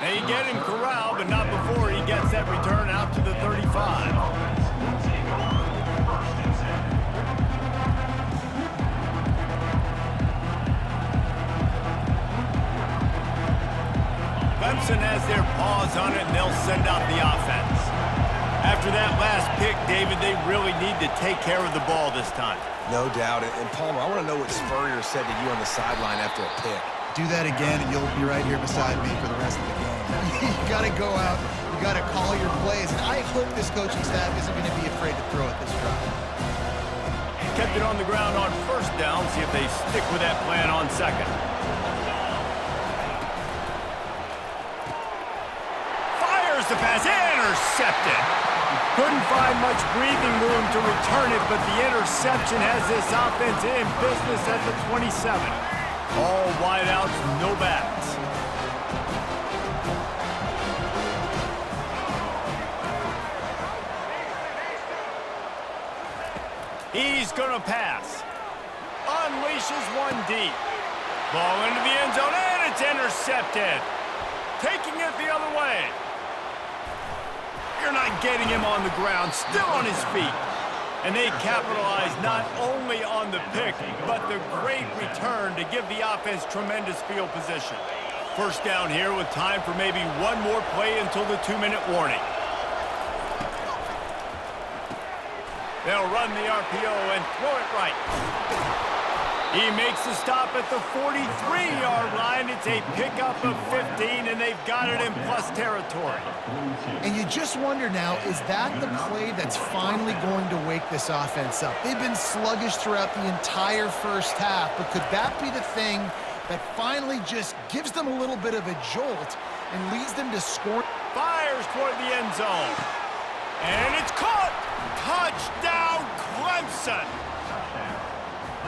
They get him corralled, but not before he gets that return out to the 35. Clemson has their paws on it, and they'll send out the offense. After that last pick, David, they really need to take care of the ball this time. No doubt. And Palmer, I want to know what Spurrier said to you on the sideline after a pick. Do that again, and you'll be right here beside me for the rest of the game. You got to go out. You got to call your plays. And I hope this coaching staff isn't going to be afraid to throw it this drive. Kept it on the ground on first down. See if they stick with that plan on second. Fires the pass. Intercepted. Couldn't find much breathing room to return it, but the interception has this offense in business at the 27. All wideouts, no backs. He's gonna pass. Unleashes one deep. Ball into the end zone, and it's intercepted. Taking it the other way. You're not getting him on the ground, still on his feet. And they capitalize not only on the pick, but the great return to give the offense tremendous field position. First down here with time for maybe one more play until the 2-minute warning. They'll run the RPO and throw it right. He makes the stop at the 43-yard line. It's a pickup of 15, and they've got it in plus territory. And you just wonder now, is that the play that's finally going to wake this offense up? They've been sluggish throughout the entire first half, but could that be the thing that finally just gives them a little bit of a jolt and leads them to score? Fires toward the end zone. And it's caught! Touchdown, Clemson!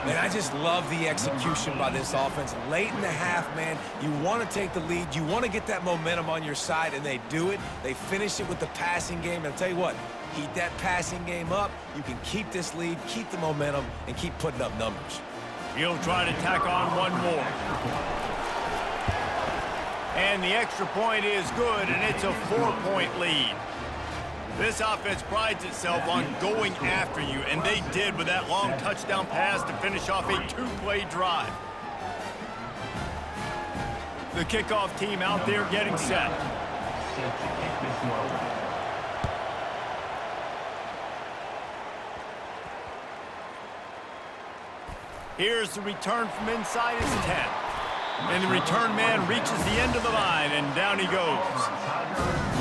Man, I just love the execution by this offense. Late in the half, man, you want to take the lead. You want to get that momentum on your side, and they do it. They finish it with the passing game. And I'll tell you what, heat that passing game up. You can keep this lead, keep the momentum, and keep putting up numbers. He'll try to tack on one more. And the extra point is good, and it's a 4-point lead. This offense prides itself on going after you, and they did with that long touchdown pass to finish off a 2-play drive. The kickoff team out there getting set. Here's the return from inside his 10. And the return man reaches the end of the line, and down he goes.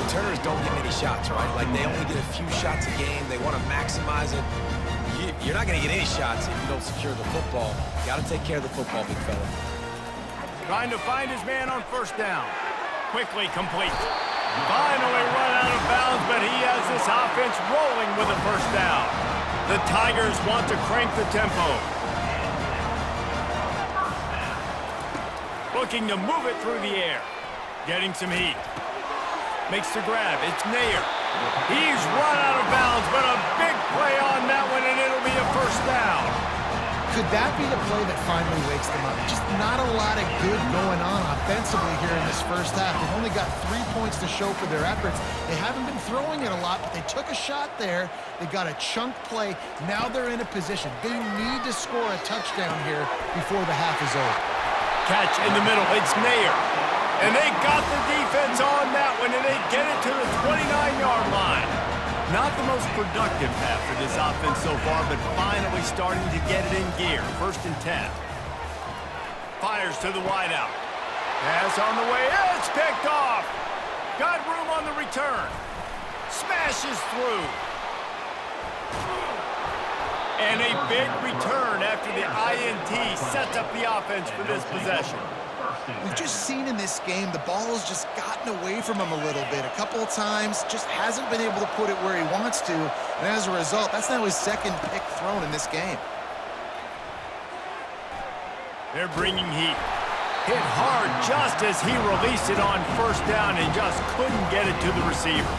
Returners don't get many shots, right? Like, they only get a few shots a game. They want to maximize it. You're not going to get any shots if you don't secure the football. You got to take care of the football, big fella. Trying to find his man on first down. Quickly complete. Finally run out of bounds, but he has this offense rolling with a first down. The Tigers want to crank the tempo. Looking to move it through the air. Getting some heat. Makes the grab. It's Nair. He's run out of bounds, but a big play on that one, and it'll be a first down. Could that be the play that finally wakes them up? Just not a lot of good going on offensively here in this first half. They've only got 3 points to show for their efforts. They haven't been throwing it a lot, but they took a shot there. They got a chunk play. Now they're in a position. They need to score a touchdown here before the half is over. Catch in the middle. It's Nair. And they got the defense on that one, and they get it to the 29-yard line. Not the most productive half for this offense so far, but finally starting to get it in gear. First and 10. Fires to the wideout. Pass on the way. It's picked off. Got room on the return. Smashes through. And a big return after the INT sets up the offense for this possession. We've just seen in this game the ball has just gotten away from him a little bit. A couple of times, just hasn't been able to put it where he wants to. And as a result, that's now his second pick thrown in this game. They're bringing heat. Hit hard just as he released it on first down and just couldn't get it to the receiver.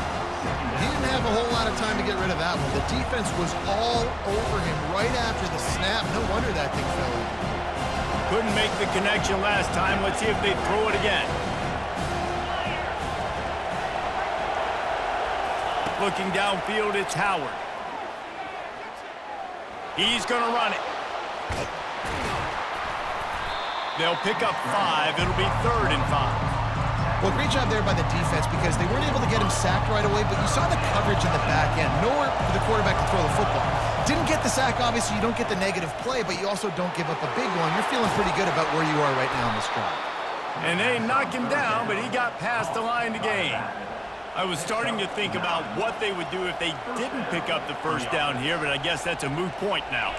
He didn't have a whole lot of time to get rid of that one. The defense was all over him right after the snap. No wonder that thing fell. Couldn't make the connection last time. Let's see if they throw it again. Looking downfield, it's Howard. He's going to run it. They'll pick up 5. It'll be 3rd and 5. Well, great job there by the defense because they weren't able to get him sacked right away, but you saw the coverage in the back end. Nowhere for the quarterback to throw the football. Didn't get the sack, obviously. You don't get the negative play, but you also don't give up a big one. You're feeling pretty good about where you are right now in this drive. And they knocked him down, but he got past the line to gain. I was starting to think about what they would do if they didn't pick up the first down here, but I guess that's a moot point now.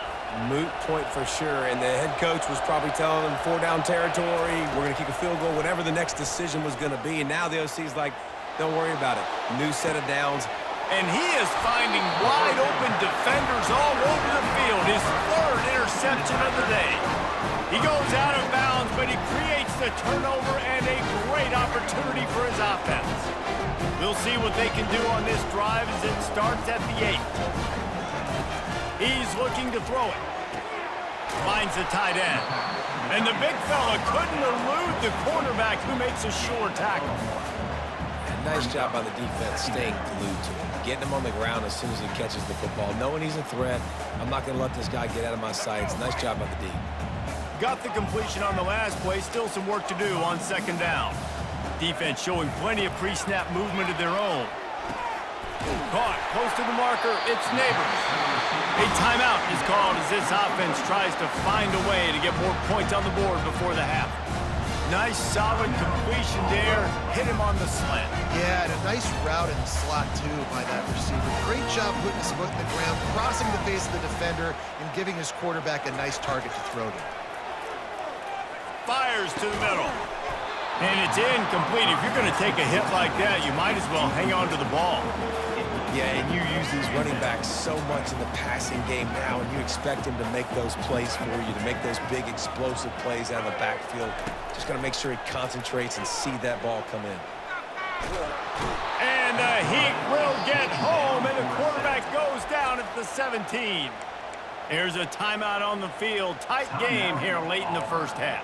Moot point for sure, and the head coach was probably telling them 4-down territory, we're going to kick a field goal, whatever the next decision was going to be, and now the OC's like, don't worry about it. New set of downs. And he is finding wide-open defenders all over the field, his 3rd interception of the day. He goes out of bounds, but he creates the turnover and a great opportunity for his offense. We'll see what they can do on this drive as it starts at the 8. He's looking to throw it. Finds the tight end. And the big fella couldn't elude the cornerback who makes a sure tackle. And nice job by the defense staying glued to him. Getting him on the ground as soon as he catches the football. Knowing he's a threat, I'm not going to let this guy get out of my sights. Nice job by the D. Got the completion on the last play. Still some work to do on 2nd down. Defense showing plenty of pre-snap movement of their own. Caught close to the marker. It's Neighbors. A timeout is called as this offense tries to find a way to get more points on the board before the half. Nice, solid completion there. Hit him on the slant. Yeah, and a nice route in the slot, too, by that receiver. Great job putting his foot in the ground, crossing the face of the defender, and giving his quarterback a nice target to throw to. Fires to the middle. And it's incomplete. If you're going to take a hit like that, you might as well hang on to the ball. Yeah, and you use these running backs so much in the passing game now, and you expect them to make those plays for you, to make those big explosive plays out of the backfield. Just got to make sure he concentrates and see that ball come in. And the Heat will get home, and the quarterback goes down at the 17. Here's a timeout on the field. Tight game here late in the first half.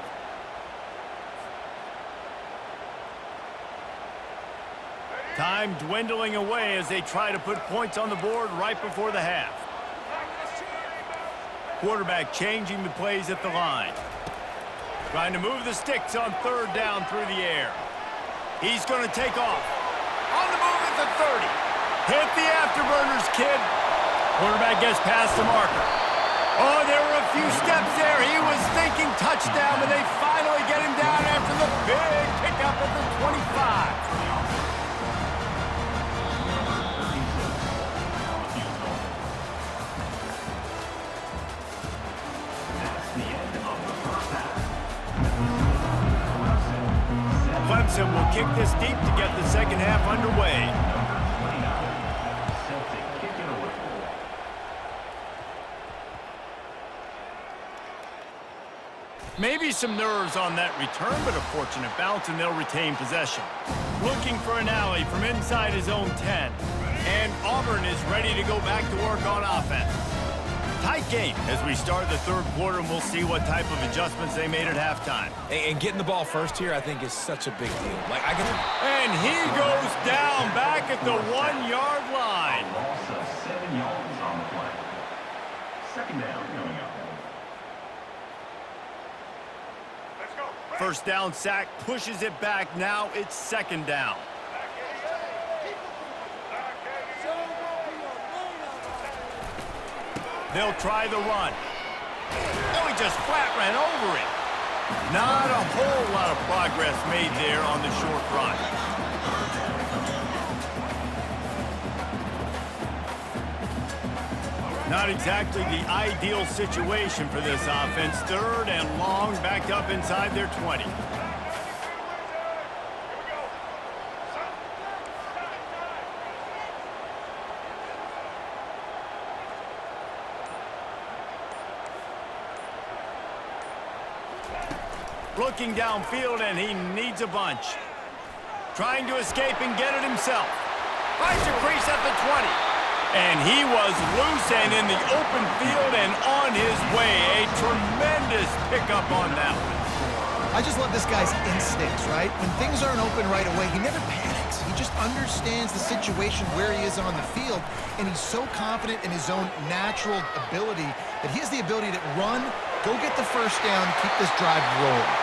Time dwindling away as they try to put points on the board right before the half. Quarterback changing the plays at the line. Trying to move the sticks on 3rd down through the air. He's going to take off. On the move at the 30. Hit the afterburners, kid. Quarterback gets past the marker. Oh, there were a few steps there. He was thinking touchdown, but they finally get him down after the big pickup at the 25. Clemson will kick this deep to get the second half underway. Maybe some nerves on that return, but a fortunate bounce, and they'll retain possession. Looking for an alley from inside his own 10. And Auburn is ready to go back to work on offense. Tight game as we start the 3rd quarter, and we'll see what type of adjustments they made at halftime. And getting the ball first here, I think, is such a big deal. And he goes down back at the 1-yard line. Loss of 7 yards on the play. 2nd down coming up. First down sack pushes it back. Now it's 2nd down. They'll try the run. Oh, he just flat ran over it. Not a whole lot of progress made there on the short run. Not exactly the ideal situation for this offense. 3rd and long, backed up inside their 20. Looking downfield, and he needs a bunch. Trying to escape and get it himself. Finds a crease at the 20. And he was loose and in the open field and on his way. A tremendous pickup on that one. I just love this guy's instincts, right? When things aren't open right away, he never panics. He just understands the situation where he is on the field, and he's so confident in his own natural ability that he has the ability to run, go get the first down, keep this drive rolling.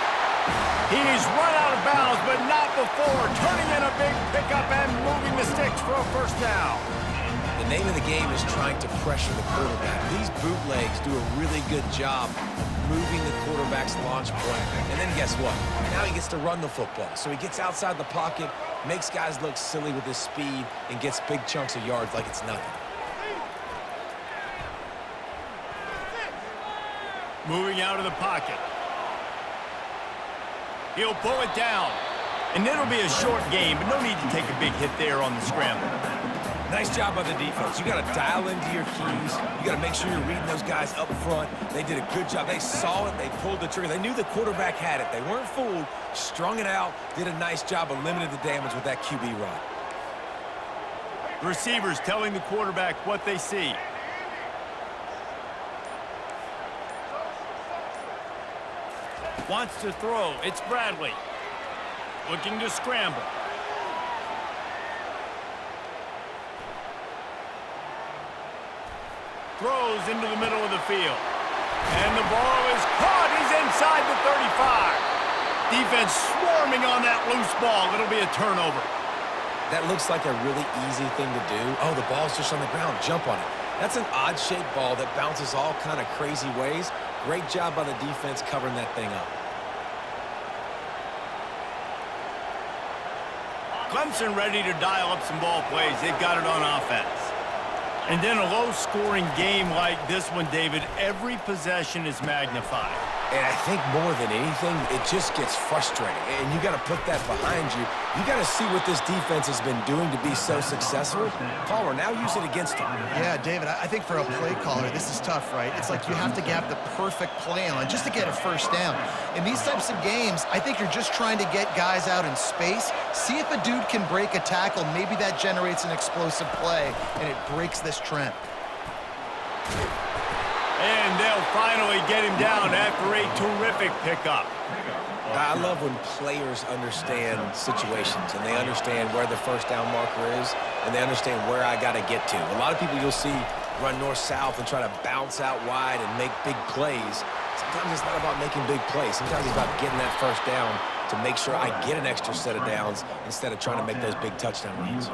He's run out of bounds, but not before turning in a big pickup and moving the sticks for a first down. The name of the game is trying to pressure the quarterback. These bootlegs do a really good job of moving the quarterback's launch point. And then guess what? Now he gets to run the football. So he gets outside the pocket, makes guys look silly with his speed, and gets big chunks of yards like it's nothing. Moving out of the pocket. He'll pull it down. And it'll be a short game, but no need to take a big hit there on the scramble. Nice job by the defense. You got to dial into your keys. You got to make sure you're reading those guys up front. They did a good job. They saw it. They pulled the trigger. They knew the quarterback had it. They weren't fooled. Strung it out. Did a nice job of limiting the damage with that QB run. Receivers telling the quarterback what they see. Wants to throw. It's Bradley. Looking to scramble. Throws into the middle of the field. And the ball is caught. He's inside the 35. Defense swarming on that loose ball. It'll be a turnover. That looks like a really easy thing to do. Oh, the ball's just on the ground. Jump on it. That's an odd-shaped ball that bounces all kind of crazy ways. Great job by the defense covering that thing up. Clemson ready to dial up some ball plays. They've got it on offense. And then a low-scoring game like this one, David, every possession is magnified. And I think more than anything, it just gets frustrating. And you got to put that behind you. You got to see what this defense has been doing to be so successful. Palmer, now use it against them. Yeah, David, I think for a play caller, this is tough, right? It's like you have to have the perfect play on just to get a first down. In these types of games, I think you're just trying to get guys out in space, see if a dude can break a tackle. Maybe that generates an explosive play, and it breaks this trend. And they'll finally get him down after a terrific pickup. I love when players understand situations and they understand where the first down marker is and they understand where I got to get to. A lot of people you'll see run north-south and try to bounce out wide and make big plays. Sometimes it's not about making big plays. Sometimes it's about getting that first down to make sure I get an extra set of downs instead of trying to make those big touchdown runs.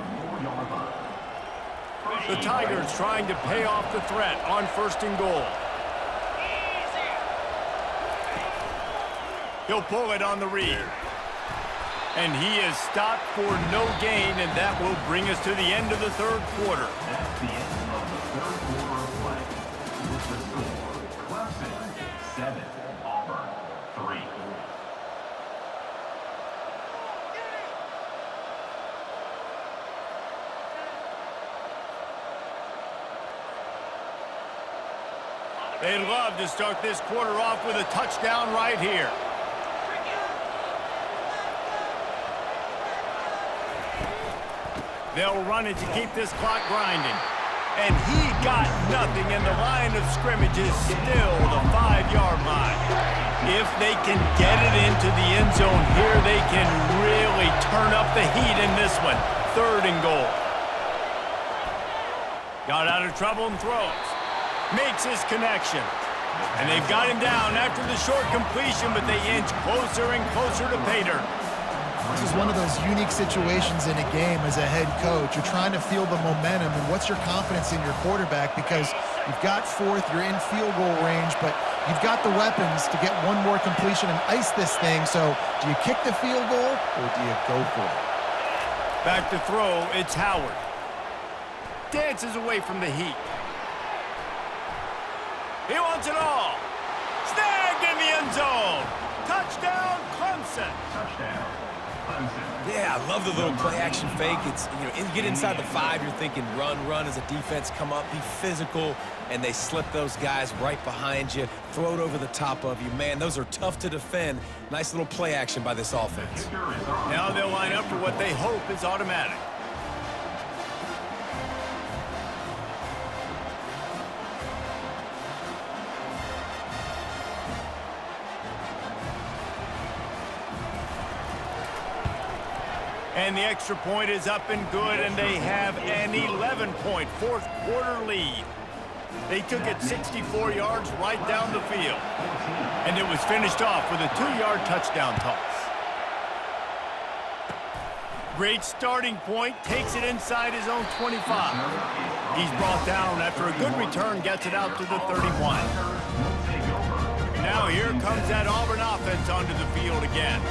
The Tigers trying to pay off the threat on 1st and goal. He'll pull it on the read. And he is stopped for no gain, and that will bring us to the end of the 3rd quarter. That's the end of the 3rd quarter of play. With the score, Clemson 7, Auburn 3. They'd love to start this quarter off with a touchdown right here. They'll run it to keep this clock grinding. And he got nothing, and the line of scrimmage is still the 5-yard line. If they can get it into the end zone here, they can really turn up the heat in this one. 3rd and goal. Got out of trouble and throws. Makes his connection. And they've got him down after the short completion, but they inch closer and closer to pay dirt. This is one of those unique situations in a game as a head coach. You're trying to feel the momentum, and what's your confidence in your quarterback? Because you've got 4th, you're in field goal range, but you've got the weapons to get one more completion and ice this thing. So do you kick the field goal, or do you go for it? Back to throw, it's Howard. Dances away from the heat. He wants it all. Snagged in the end zone. Touchdown, Clemson. Touchdown, Clemson. Yeah, I love the little play-action fake. It's, you get inside the 5, you're thinking run as a defense, come up, be physical, and they slip those guys right behind you, throw it over the top of you. Man, those are tough to defend. Nice little play-action by this offense. Now they'll line up for what they hope is automatic. And the extra point is up and good, and they have an 11-point fourth-quarter lead. They took it 64 yards right down the field. And it was finished off with a 2-yard touchdown toss. Great starting point, takes it inside his own 25. He's brought down after a good return, gets it out to the 31. Now here comes that Auburn offense onto the field again.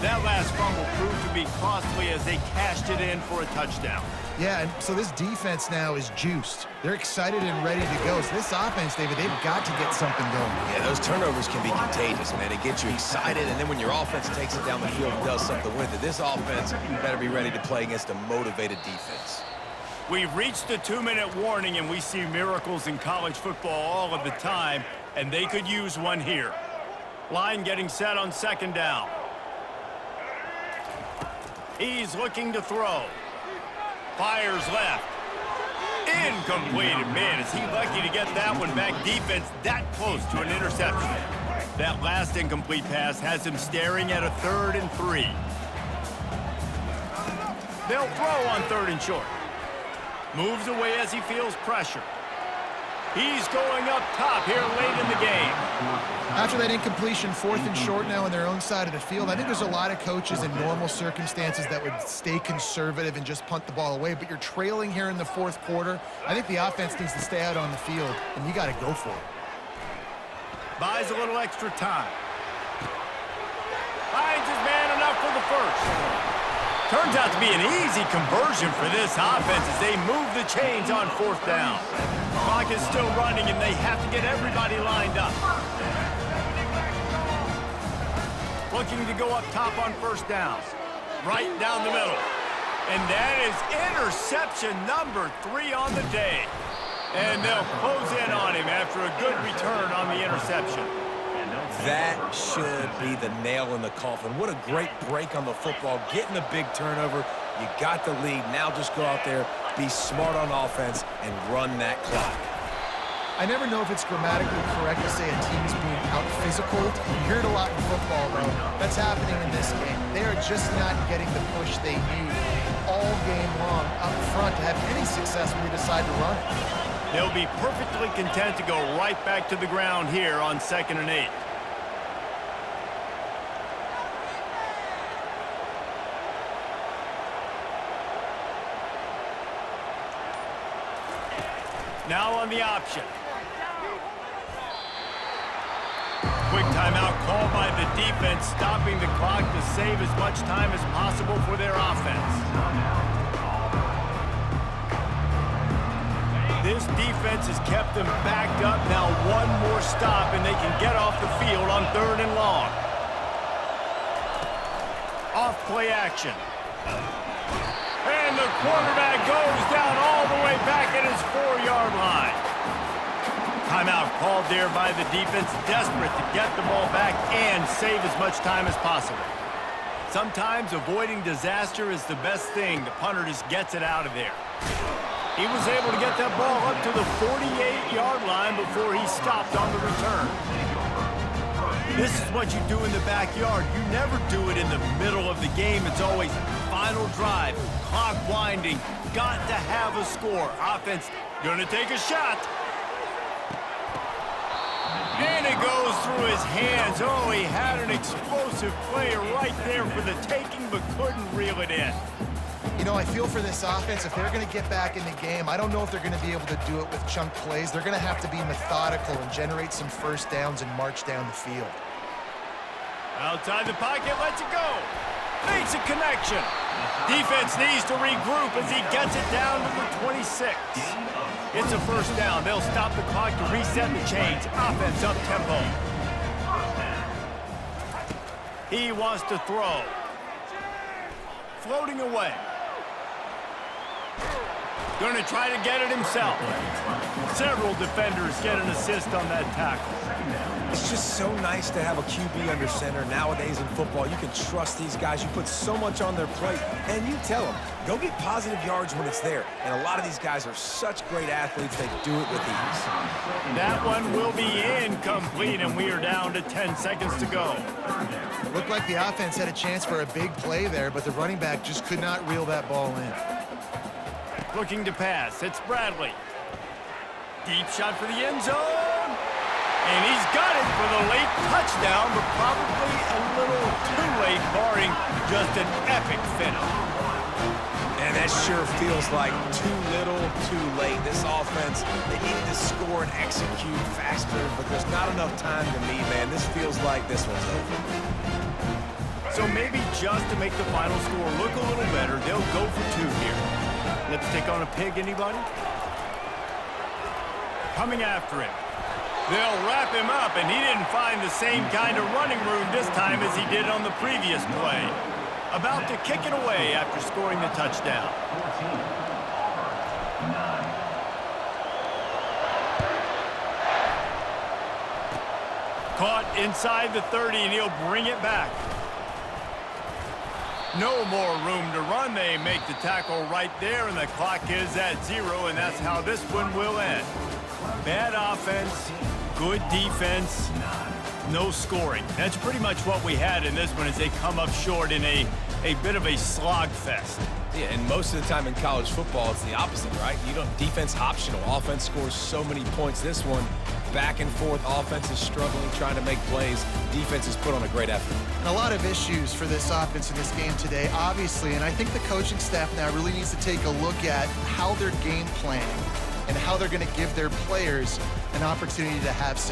That last fumble proved to be costly as they cashed it in for a touchdown. Yeah, and so this defense now is juiced. They're excited and ready to go. So this offense, David, they've got to get something going. Yeah, those turnovers can be contagious, man. It gets you excited, and then when your offense takes it down the field and does something with it, this offense better be ready to play against a motivated defense. We've reached the 2-minute warning, and we see miracles in college football all of the time, and they could use one here. Line getting set on second down. He's looking to throw. Fires left. Incomplete. Man, is he lucky to get that one back. Defense that close to an interception. That last incomplete pass has him staring at a 3rd and 3. They'll throw on 3rd and short. Moves away as he feels pressure. He's going up top here late in the game. After that incompletion, 4th and short now on their own side of the field, I think there's a lot of coaches in normal circumstances that would stay conservative and just punt the ball away, but you're trailing here in the 4th quarter. I think the offense needs to stay out on the field, and you got to go for it. Buys a little extra time. Finds his man enough for the first. Turns out to be an easy conversion for this offense as they move the chains on 4th down. Clock is still running, and they have to get everybody lined up. Looking to go up top on 1st down. Right down the middle. And that is interception number 3 on the day. And they'll close in on him after a good return on the interception. That should be the nail in the coffin. What a great break on the football, getting a big turnover. You got the lead. Now just go out there, be smart on offense, and run that clock. I never know if it's grammatically correct to say a team's being out-physical. You hear it a lot in football, though. That's happening in this game. They are just not getting the push they need all game long up front to have any success when they decide to run it. They'll be perfectly content to go right back to the ground here on 2nd and 8. Now on the option. Quick timeout called by the defense, stopping the clock to save as much time as possible for their offense. This defense has kept them backed up. Now one more stop, and they can get off the field on 3rd and long. Off play action. And the quarterback goes down all the way back at his 4-yard line. Timeout called there by the defense, desperate to get the ball back and save as much time as possible. Sometimes avoiding disaster is the best thing. The punter just gets it out of there. He was able to get that ball up to the 48-yard line before he stopped on the return. This is what you do in the backyard. You never do it in the middle of the game. It's always final drive, clock winding, got to have a score. Offense gonna take a shot. And it goes through his hands. Oh, he had an explosive play right there for the taking, but couldn't reel it in. You know, I feel for this offense, if they're going to get back in the game, I don't know if they're going to be able to do it with chunk plays. They're going to have to be methodical and generate some 1st downs and march down the field. Outside the pocket, lets it go. Makes a connection. Defense needs to regroup as he gets it down to the 26. It's a 1st down. They'll stop the clock to reset the chains. Offense up tempo. He wants to throw. Floating away. Going to try to get it himself. Several defenders get an assist on that tackle. It's just so nice to have a QB under center. Nowadays in football, you can trust these guys. You put so much on their plate, and you tell them, go get positive yards when it's there. And a lot of these guys are such great athletes, they do it with ease. That one will be incomplete, and we are down to 10 seconds to go. It looked like the offense had a chance for a big play there, but the running back just could not reel that ball in. Looking to pass. It's Bradley. Deep shot for the end zone. And he's got it for the late touchdown, but probably a little too late, barring just an epic finish. And that sure feels like too little, too late. This offense, they needed to score and execute faster, but there's not enough time to me, man. This feels like this one's over. So maybe just to make the final score look a little better, they'll go for 2 here. Let's take on a pig, anybody? Coming after him. They'll wrap him up, and he didn't find the same kind of running room this time as he did on the previous play. About to kick it away after scoring the touchdown. 14, Auburn, 9. Caught inside the 30, and he'll bring it back. No more room to run. They make the tackle right there, and the clock is at 0, and that's how this one will end. Bad offense, good defense, no scoring. That's pretty much what we had in this one as they come up short in a bit of a slogfest. Yeah, and most of the time in college football, it's the opposite, right? You don't defense optional. Offense scores so many points. This one, back and forth. Offense is struggling, trying to make plays. Defense has put on a great effort. And a lot of issues for this offense in this game today, obviously, and I think the coaching staff now really needs to take a look at how they're game planning and how they're going to give their players an opportunity to have success.